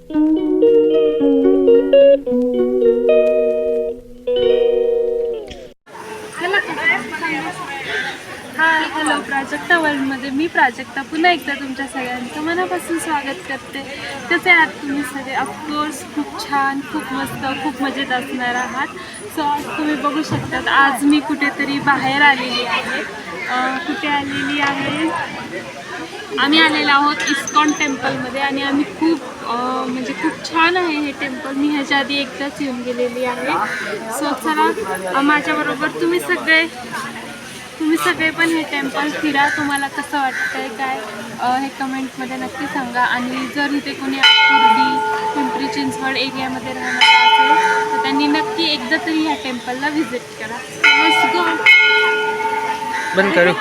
Hi hello Prajakta वर्ल्डमध्ये मी प्राजक्ता पुन्हा एकदा तुमच्या सगळ्यांचं मनापासून स्वागत करते. कसे आहात तुम्ही सगळे? ऑफकोर्स खूप छान, खूप मस्त, खूप मजेत असणार आहात. सो आज तुम्ही बघू शकतात आज मी कुठेतरी बाहेर आलेली आहे. कुठे आलेली आहे? आम्ही आलेलो आहोत इस्कॉन टेम्पलमध्ये आणि आम्ही खूप म्हणजे खूप छान आहे हे टेम्पल. मी ह्याच्या आधी एकदाच येऊन गेलेली आहे. सो चला माझ्याबरोबर तुम्ही सगळे पण हे टेम्पल फिरा. तुम्हाला कसं वाटतंय काय हे कमेंटमध्ये नक्की सांगा. आणि जर इथे कोणी आकुर्डी पिंपरी चिंचवड एरियामध्ये राहणार असेल तर त्यांनी नक्की एकदा तरी ह्या टेम्पलला व्हिजिट करा. Let's go. बंद करू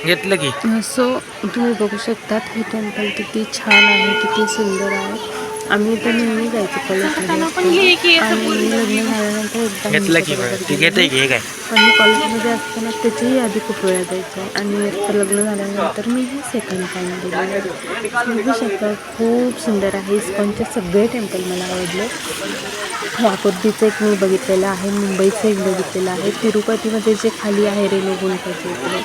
घेतलं की. सो तुम्ही बघू शकतात हे टेम्पल किती छान आहे, किती सुंदर आहे. आम्ही इथे नेहमी जायचो कॉलेजमध्ये आणि लग्न झाल्यानंतर घेतलं की घेते की हे काय पण मी कॉलेजमध्ये असताना त्याच्याही आधी खूप वेळा जायचं आहे आणि आता लग्न झाल्यानंतर मी हे सेकंड टाईम गेलेलं. बघू शकता खूप सुंदर आहे. इस्कॉनचे सगळे टेम्पल मला आवडले. आकुर्डीचं एक मी बघितलेलं आहे, मुंबईचं एक बघितलेलं आहे, तिरुपतीमध्ये जे खाली आहे रेणुगुंटाचे इकडे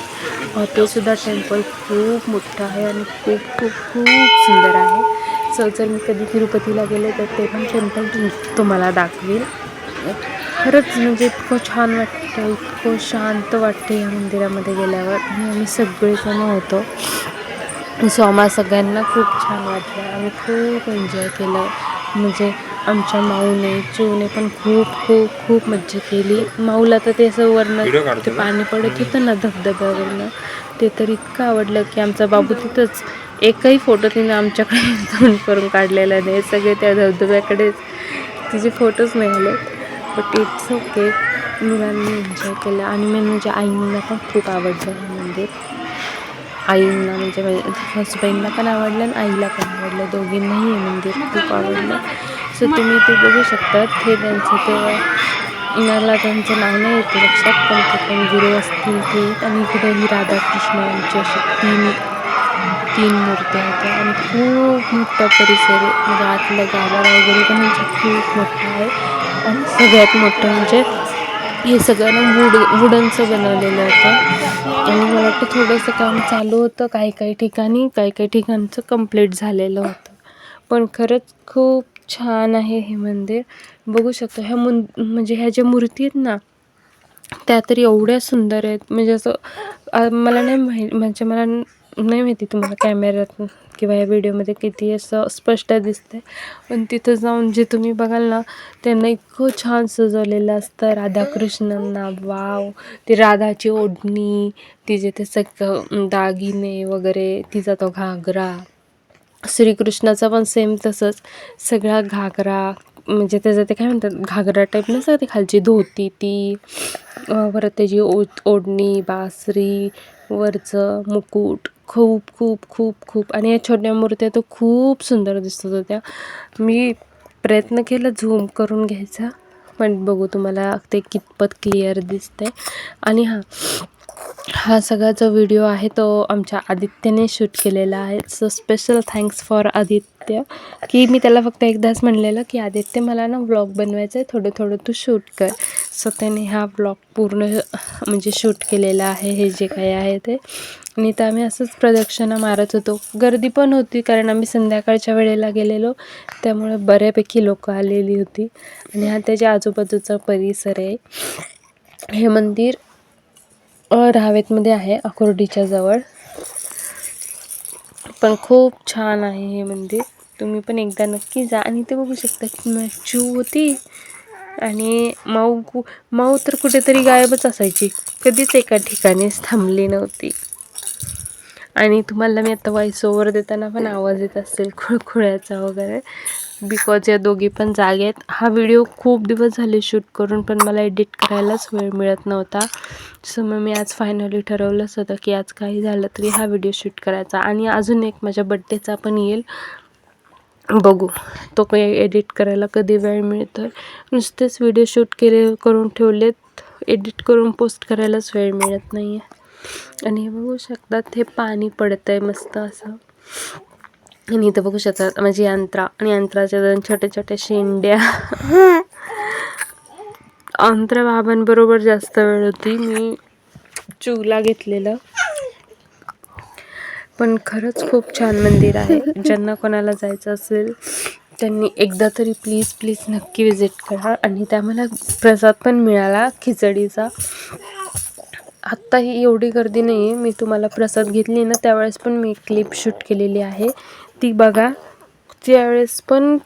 ते सुद्धा टेम्पल खूप मोठं आहे आणि खूप खूप खूप सुंदर आहे. सो जर मी कधी तिरुपतीला गेले तर ते पण टेम्पल तुम्हाला दाखवेल. खरंच म्हणजे इतकं छान वाटतं, इतकं शांत वाटतं या मंदिरामध्ये गेल्यावर. आणि आम्ही सगळेजण होतो. सो आम्हाला सगळ्यांना खूप छान वाटलं. आम्ही खूप एन्जॉय केलं. म्हणजे आमच्या माऊने चिवने पण खूप खूप खूप मज्जा केली. माऊला तर ते असं वरनं ते पाणी पडत होतं ना धबधब्यावरनं, ते तर इतकं आवडलं की आमचा बाबू तिथंच एकही फोटो तिने आमच्याकडे तोंड करून काढलेला नाही. सगळे त्या धबधब्याकडेच, तिचे फोटोच नाही आले. But it's okay. मुलांनी एन्जॉय केलं आणि मेन म्हणजे आईंना पण खूप आवडलं हे मंदिर. आईंना म्हणजे फर्स्ट बहीणला पण आवडलं आणि आईला पण आवडलं, दोघींनाही हे मंदिर खूप आवडलं. सो तुम्ही ते बघू शकतात. हे त्यांचं ते मला त्यांचं नाव नाही येतं लक्षात, पण ते पण गुरु असतील ते. आणि इकडे ही राधाकृष्ण यांची अशी तीन मूर्त्या होत्या आणि खूप मोठा परिसर आहे. म्हणजे आतलं गाभारा वगैरे पण म्हणजे खूप मोठा आहे. आणि सगळ्यात मोठं म्हणजे हे सगळं ना वुडनचं बनवलेलं होतं. आणि मला वाटतं थोडंसं काम चालू होतं काही ठिकाणी, काही ठिकाणचं कंप्लीट झालेलं होतं. पण खरंच खूप छान आहे हे मंदिर. बघू शकतो म्हणजे ह्या ज्या मूर्ती आहेत ना त्या तरी एवढ्या सुंदर आहेत. म्हणजे असं मला नाही माहिती तुम्हाला कॅमेऱ्यात किंवा या व्हिडिओमध्ये किती असं स्पष्ट दिसतंय, पण तिथं जाऊन जे तुम्ही बघाल ना त्यांना इतकं छान सजवलेलं असतं राधाकृष्णांना. वाव! ती राधाची ओढणी, तिचे ते सगळं दागिने वगैरे, तिचा तो घागरा. श्रीकृष्णाचा पण सेम तसंच सगळा घागरा, म्हणजे त्याचं ते काय म्हणतात घागरा टाईप नसतं ते खालची धोती ती, परत त्याची ओढणी, बासरी, वरचं मुकुट, खूप खूप खूप खूप. आणि या छोट्या मूर्त्या तर खूप सुंदर दिसत होत्या. मी प्रयत्न केला झूम करून घ्यायचा, पण बघू तुम्हाला ते कितपत क्लिअर दिसतंय. आणि हा सगळा जो व्हिडिओ आहे तो आमच्या आदित्यने शूट केलेला आहे. So special thanks for Aditya, की मी त्याला फक्त एकदाच म्हणलेलं की आदित्य मला ना व्लॉग बनवायचं आहे, थोडं थोडं तू शूट कर. सो त्याने हा व्लॉग पूर्ण म्हणजे शूट केलेला आहे हे जे काही आहे ते. आणि तर आम्ही असंच प्रदक्षिणा मारत होतो. गर्दी पण होती कारण आम्ही संध्याकाळच्या वेळेला गेलेलो, त्यामुळे बऱ्यापैकी लोक आलेली होती. आणि हा त्याच्या आजूबाजूचा परिसर आहे. हे मंदिर रावेतमध्ये आहे, आकुर्डीच्या जवळ. पण खूप छान आहे हे मंदिर. तुम्ही पण एकदा नक्की जा. आणि ते बघू शकता की चिव होती आणि माऊ तर कुठेतरी गायबच असायची, कधीच एका ठिकाणीच थांबली नव्हती. आणि तुम्हाला मी आता व्हॉइस ओव्हर देताना पण आवाज येत असेल खुळखुळ्याचा वगैरे, बिकॉज या दोघी पण जागे आहेत. हा व्हिडिओ खूप दिवस झाले शूट करून, पण मला एडिट करायलाच वेळ मिळत नव्हता. सो मग मी आज फायनली ठरवलंच होतं की आज काही झालं तरी हा व्हिडिओ शूट करायचा. आणि अजून एक माझ्या बड्डेचा पण येईल, बघू तो काही एडिट करायला कधी वेळ मिळतो. नुसतेच व्हिडिओ शूट करून ठेवलेत, एडिट करून पोस्ट करायलाच वेळ मिळत नाही आहे. आणि हे बघू शकतात हे पाणी पडतं आहे मस्त असं. आणि इथं बघू शकतात माझी यंत्रा आणि यंत्राच्या 2 छोट्या छोट्या शेंड्या. अंतरा बाबांबरोबर जास्त वेळ होती. मी चूला घेतलेलं. पण खरंच खूप छान मंदिर आहे. ज्यांना कोणाला जायचं असेल त्यांनी एकदा तरी प्लीज प्लीज नक्की विजिट करा. आणि त्यामुळे प्रसाद पण मिळाला खिचडीचा. आत्ताही एवढी गर्दी नाही आहे. मी तुम्हाला प्रसाद घेतली ना त्यावेळेस पण मी क्लिप शूट केलेली आहे, ती बघा. त्यावेळेस पण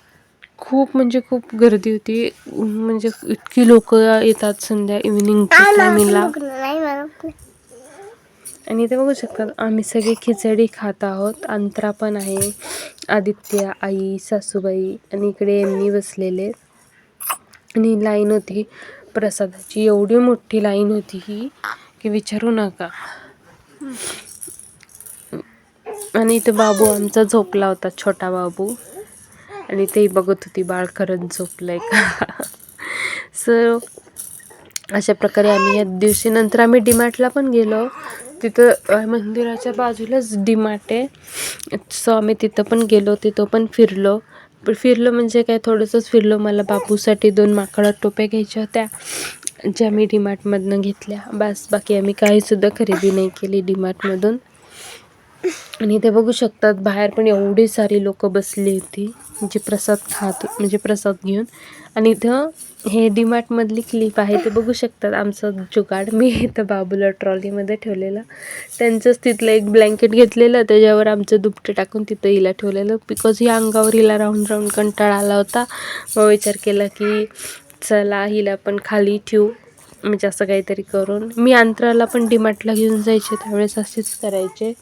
खूप म्हणजे खूप गर्दी होती. म्हणजे इतकी लोक येतात संध्या इव्हिनिंगच्या टायमिंगला. आणि इथे बघू शकतात आम्ही सगळे खिचडी खात आहोत. अंतरा पण आहे, आदित्य, आई, सासूबाई आणि इकडे यांनी बसलेले. आणि लाईन होती प्रसादाची, एवढी मोठी लाईन होती ही की विचारू नका. आणि इथे बाबू आमचा झोपला होता, छोटा बाबू. आणि तेही बघत होती बाळ खरंच झोपलंय का. सो अशा प्रकारे आम्ही या दिवशी नंतर आम्ही डीमार्टला पण गेलो. तिथं मंदिराच्या बाजूलाच डीमार्ट आहे. सो आम्ही तिथं पण गेलो, तिथं पण फिरलो म्हणजे काय थोडंसंच फिरलो. मला बाबूसाठी 2 माकडं टोप्या घ्यायच्या होत्या, ज्या मी डीमार्टमधनं घेतल्या. बस बाकी आम्ही काहीसुद्धा खरेदी नाही केली डीमार्टमधून. आणि ते बघू शकतात बाहेर पण एवढी सारी लोक बसली होती जे प्रसाद म्हणजे प्रसाद घेऊन. आणि इथं हे डीमार्टमधली क्लिप आहे, ते बघू शकतात आमचं जुगाड. मी इथं बाबूला ट्रॉलीमध्ये ठेवलेलं, त्यांचंच तिथलं एक ब्लँकेट घेतलेलं, त्याच्यावर आमचं दुपटं टाकून तिथं हिला ठेवलेलं. बिकॉज ही अंगावर हिला राहून राहून कंटाळा आला होता. मग विचार केला की चला हिला पण खाली ठेवू, म्हणजे असं काहीतरी करून. मी अंतराला पण डीमार्टला घेऊन जायचे त्यावेळेस असेच करायचे.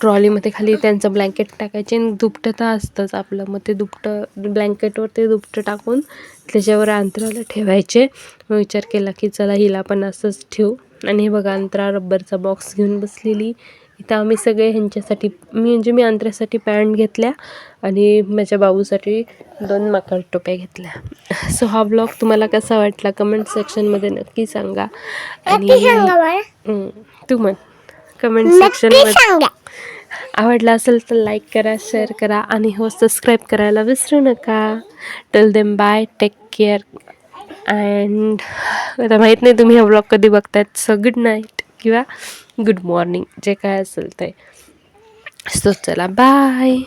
ट्रॉलीमध्ये खाली त्यांचं ब्लँकेट टाकायचे आणि दुपटं तर असतंच आपलं. मग ते दुपटं ब्लँकेटवर ते दुपटं टाकून त्याच्यावर अंतराला ठेवायचे. मग विचार केला की चला हिला पण असंच ठेवू. आणि हे बघा अंतरा रब्बरचा बॉक्स घेऊन बसलेली. इथं आम्ही सगळे ह्यांच्यासाठी मी अंतरासाठी पॅन्ट घेतल्या आणि माझ्या बाबूसाठी 2 माकड टोप्या घेतल्या. सो हा ब्लॉग तुम्हाला कसा वाटला कमेंट सेक्शनमध्ये नक्की सांगा. आणि तू म्हण कमेंट सेक्शनमध्ये. आवडला असेल तर लाईक करा, शेअर करा आणि सबस्क्राईब करायला विसरू नका. Till then bye, take care. And आता माहीत नाही तुम्ही हा ब्लॉग कधी बघतायत. सो गुड नाईट किंवा गुड मॉर्निंग, जे काय असेल ते. सो चला बाय.